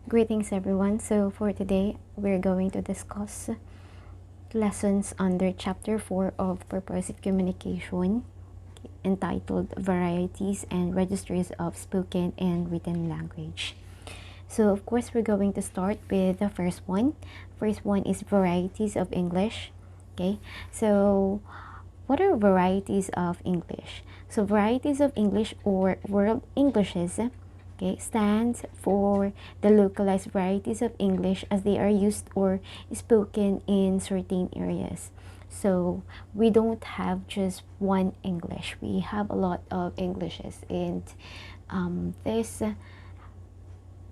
Greetings everyone. So for today, we're going to discuss lessons under chapter 4 of purposive communication entitled Varieties and Registers of Spoken and Written Language. So of course, we're going to start with the first one. First one is varieties of English. Okay, so what are varieties of English? So varieties of English or world Englishes, okay, stands for the localized varieties of English as they are used or spoken in certain areas. So we don't have just one English. We have a lot of Englishes, and these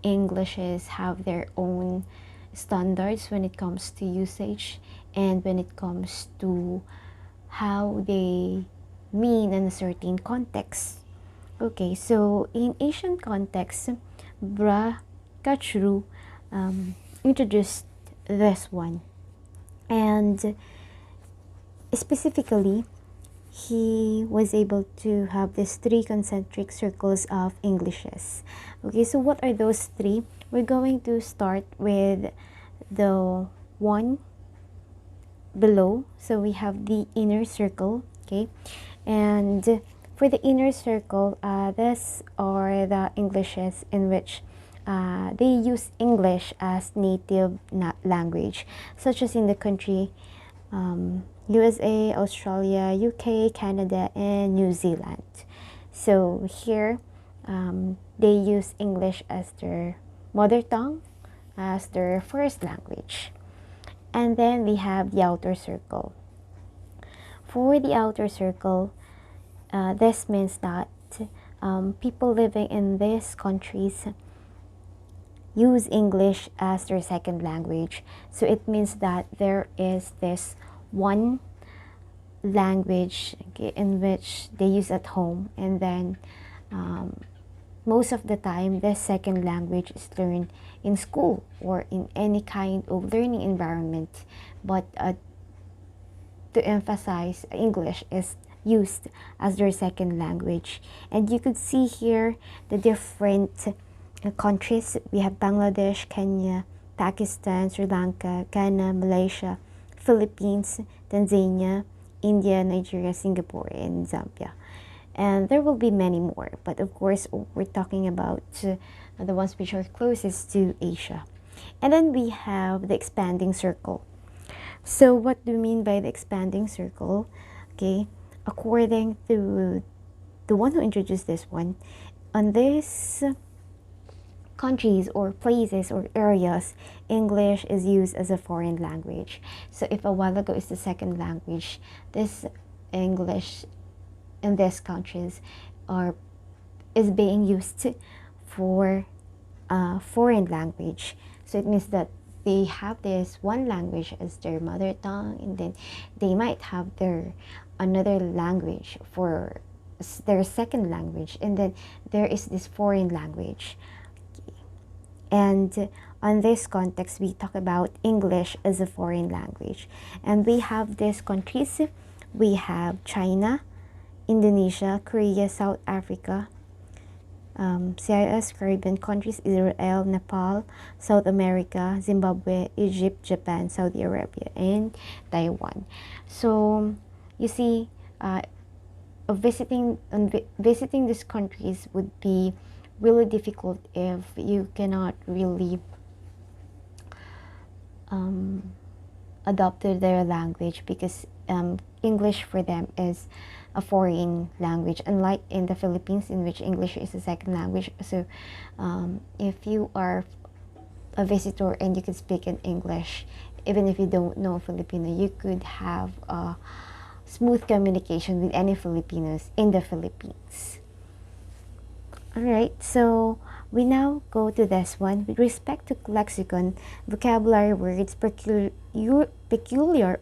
Englishes have their own standards when it comes to usage and when it comes to how they mean in a certain context. Okay, so in Asian context, Bra Kachru introduced this one, and specifically, he was able to have these three concentric circles of Englishes. Okay, so what are those three? We're going to start with the one below. So we have the inner circle, okay, and for the inner circle, these are the Englishes in which they use English as native language, such as in the country USA, Australia, UK, Canada, and New Zealand. So here, they use English as their mother tongue, as their first language. And then we have the outer circle. For the outer circle, this means that people living in these countries use English as their second language. So it means that there is this one language, okay, in which they use at home, and then most of the time this second language is learned in school or in any kind of learning environment, but to emphasize, English is used as their second language. And you could see here the different countries. We have Bangladesh, Kenya, Pakistan, Sri Lanka, Ghana, Malaysia, Philippines, Tanzania, India, Nigeria, Singapore, and Zambia. And there will be many more, but of course we're talking about the ones which are closest to Asia. And then we have the expanding circle. So what do we mean by the expanding circle? Okay, according to the one who introduced this one, on these countries or places or areas, English is used as a foreign language. So if a while ago is the second language, this English in these countries is being used for foreign language. So it means that they have this one language as their mother tongue, and then they might have their another language for their second language, and then there is this foreign language. And on this context, we talk about English as a foreign language. And we have these countries. We have China, Indonesia, Korea, South Africa, CIS, Caribbean countries, Israel, Nepal, South America, Zimbabwe, Egypt, Japan, Saudi Arabia, and Taiwan. So you see, visiting these countries would be really difficult if you cannot really adopt to their language, because English for them is a foreign language, unlike in the Philippines, in which English is a second language. So if you are a visitor and you can speak in English, even if you don't know Filipino, you could have a smooth communication with any Filipinos in the Philippines. Alright, so we now go to this one. With respect to lexicon, vocabulary words peculiar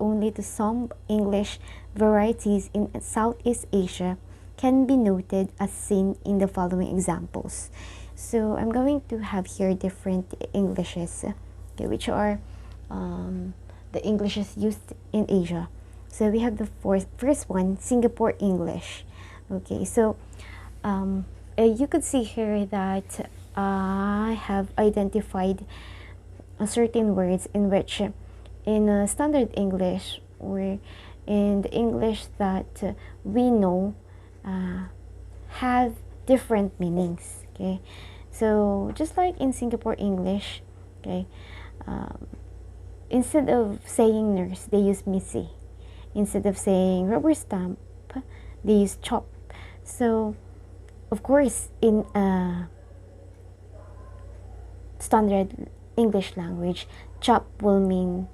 only to some English varieties in Southeast Asia can be noted as seen in the following examples. So I'm going to have here different Englishes, okay, which are the Englishes used in Asia. So we have the first one, Singapore English. Okay, so you could see here that I have identified certain words in which in standard English or in the English that we know have different meanings. Okay, so just like in Singapore English, okay, um, instead of saying nurse, they use missy. Instead of saying rubber stamp, they use chop. So of course in standard English language, chop will mean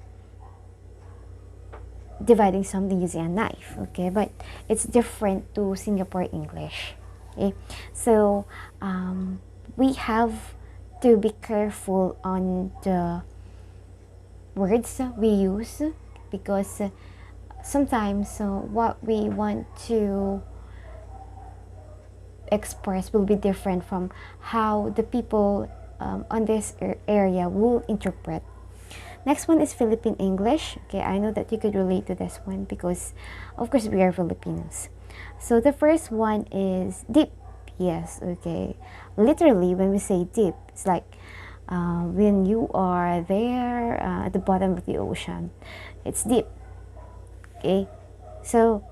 dividing something using a knife, okay, but it's different to Singapore English. Okay, so we have to be careful on the words we use, because sometimes what we want to express will be different from how the people on this area will interpret. Next one is Philippine English. Okay, I know that you could relate to this one because, of course, we are Filipinos. So the first one is deep. Yes, okay. Literally, when we say deep, it's like when you are there at the bottom of the ocean. It's deep. Okay, so,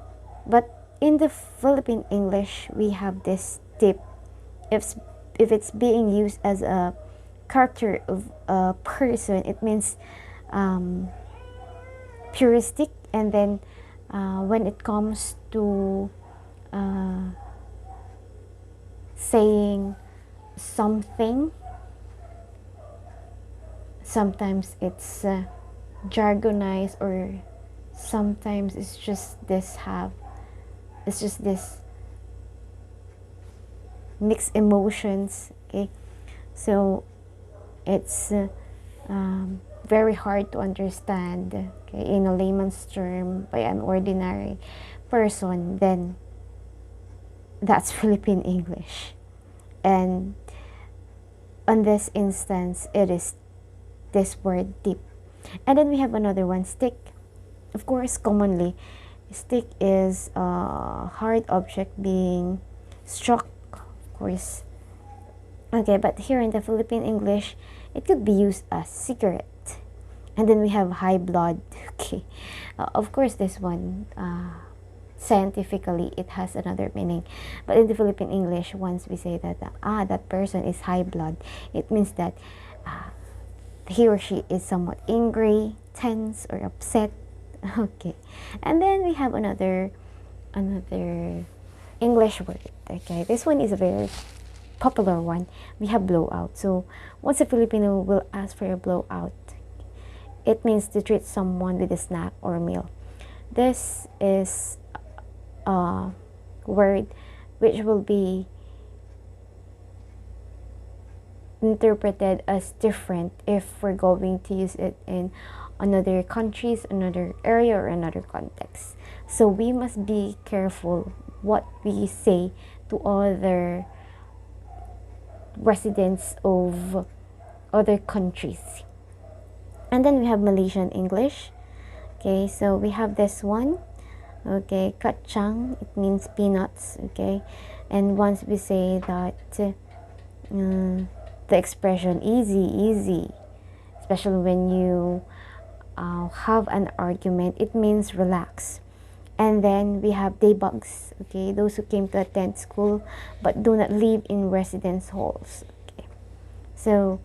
but in the Philippine English, we have this deep. If it's being used as a character of a person, it means puristic. And then when it comes to saying something, sometimes it's jargonized, or sometimes it's just this mixed emotions. Okay, so it's very hard to understand, okay, in a layman's term by an ordinary person. Then that's Philippine English. And on this instance, it is this word deep. And then we have another one, stick. Of course, commonly, stick is a hard object being struck, of course. Okay, but here in the Philippine English, it could be used as cigarette. And then we have high blood. Okay, of course, this one scientifically it has another meaning, but in the Philippine English, once we say that that person is high blood, it means that he or she is somewhat angry, tense, or upset. Okay, and then we have another English word. Okay, this one is a very popular one. We have blowout. So once a Filipino will ask for a blowout, it means to treat someone with a snack or meal. This is a word which will be interpreted as different if we're going to use it in another countries, another area, or another context. So we must be careful what we say to other residents of other countries. And then we have Malaysian English. Okay, so we have this one. Okay, kacang, it means peanuts. Okay, and once we say that the expression easy, especially when you have an argument, it means relax. And then we have day bugs. Okay, those who came to attend school but do not live in residence halls. Okay, so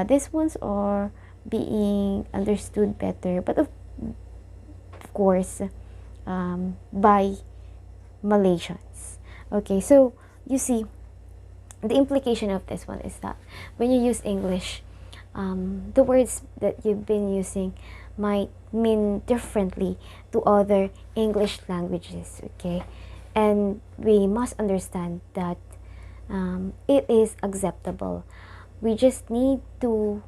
these ones are being understood better, but of course by Malaysians. Okay, so you see, the implication of this one is that when you use English, the words that you've been using might mean differently to other English languages. Okay, and we must understand that it is acceptable. We just need to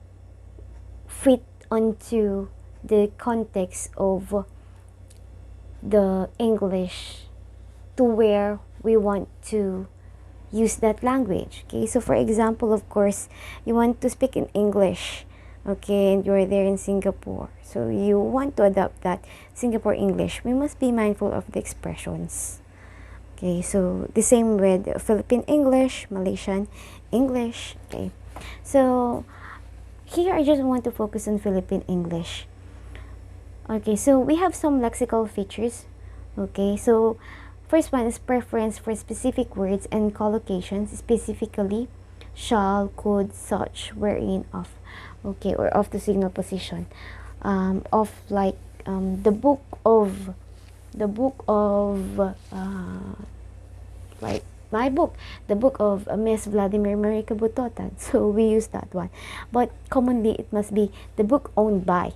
fit onto the context of the English to where we want to use that language. Okay, so for example, of course, you want to speak in English, okay, and you're there in Singapore, so you want to adopt that Singapore English. We must be mindful of the expressions. Okay, so the same with Philippine English, Malaysian English. Okay, so here I just want to focus on Philippine English. Okay, so we have some lexical features. Okay, so first one is preference for specific words and collocations, specifically shall, could, such, wherein, of. Okay, or of the signal position. Of like the book of like my book, the book of Miss Vladimir Marie Kabutotan. So we use that one. But commonly it must be the book owned by.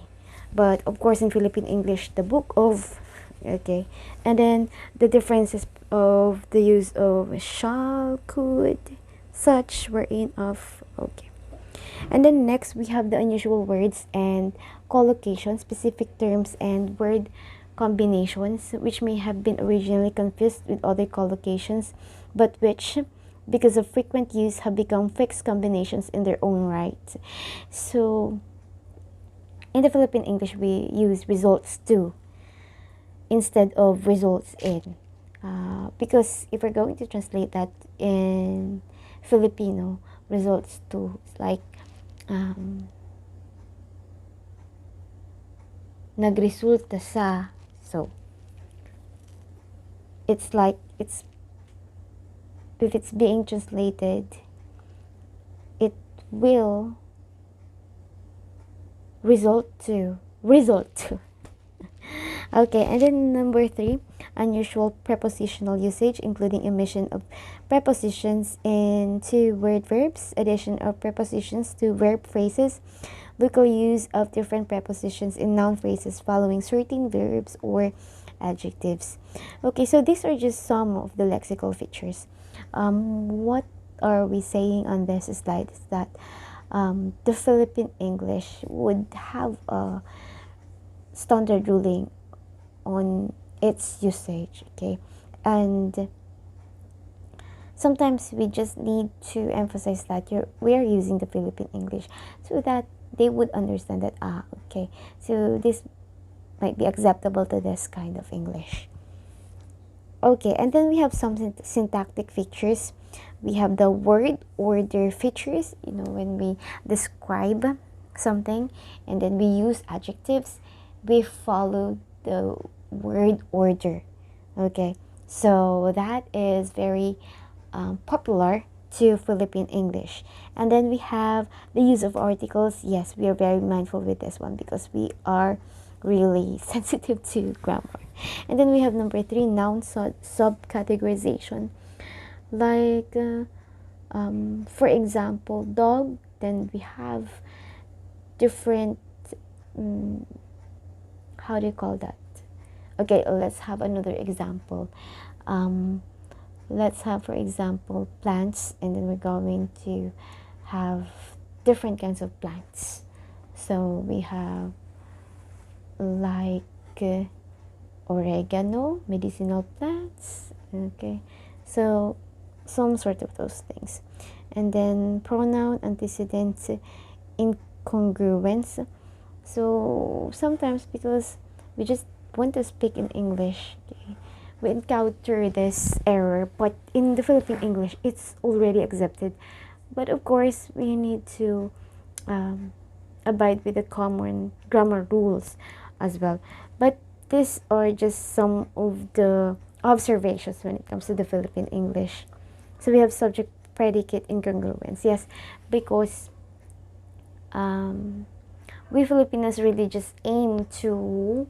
But of course in Philippine English, the book of, okay. And then the differences of the use of shall, could, such, wherein, of, okay. And then next we have the unusual words and collocations, specific terms and word combinations which may have been originally confused with other collocations, but which, because of frequent use, have become fixed combinations in their own right. So in the Philippine English, we use results to instead of results in. Because if we're going to translate that in Filipino, results to, it's like nagresulta sa. So it's like, it's, if it's being translated, it will result to. Okay, and then number 3, unusual prepositional usage, including omission of prepositions into word verbs, addition of prepositions to verb phrases, local use of different prepositions in noun phrases following certain verbs or adjectives. Okay, so these are just some of the lexical features. What are we saying on this slide is that the Philippine English would have a standard ruling on its usage, okay? And sometimes we just need to emphasize that we are using the Philippine English so that they would understand that, okay, so this might be acceptable to this kind of English. Okay, and then we have some syntactic features. We have the word order features, when we describe something and then we use adjectives, we follow the word order. Okay, so that is very popular to Philippine English. And then we have the use of articles. Yes, we are very mindful with this one because we are really sensitive to grammar. And then we have number 3, noun subcategorization. Like, for example, dog, then we have different, how do you call that? Okay, let's have another example. Let's have, for example, plants, and then we're going to have different kinds of plants. So we have like oregano, medicinal plants, okay, so some sort of those things. And then pronoun, antecedents, incongruence. So sometimes, because we just want to speak in English, okay, we encounter this error, but in the Philippine English it's already accepted. But of course we need to abide with the common grammar rules as well. But these are just some of the observations when it comes to the Philippine English. So we have subject predicate incongruence. Yes, because we Filipinos really just aim to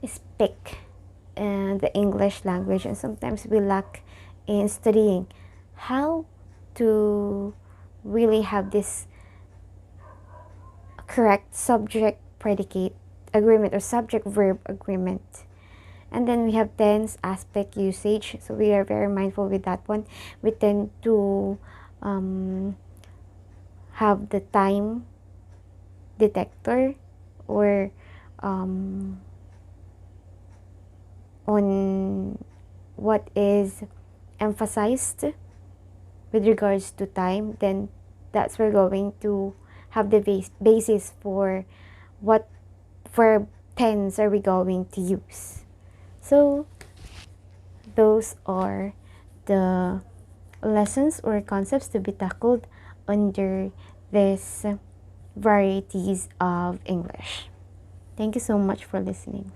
speak the English language, and sometimes we lack in studying how to really have this correct subject predicate agreement or subject verb agreement. And then we have tense aspect usage, so we are very mindful with that one. We tend to have the time detector, or on what is emphasized with regards to time, then that's we're going to have the basis for what verb tense are we going to use. So those are the lessons or concepts to be tackled under this varieties of English. Thank you so much for listening.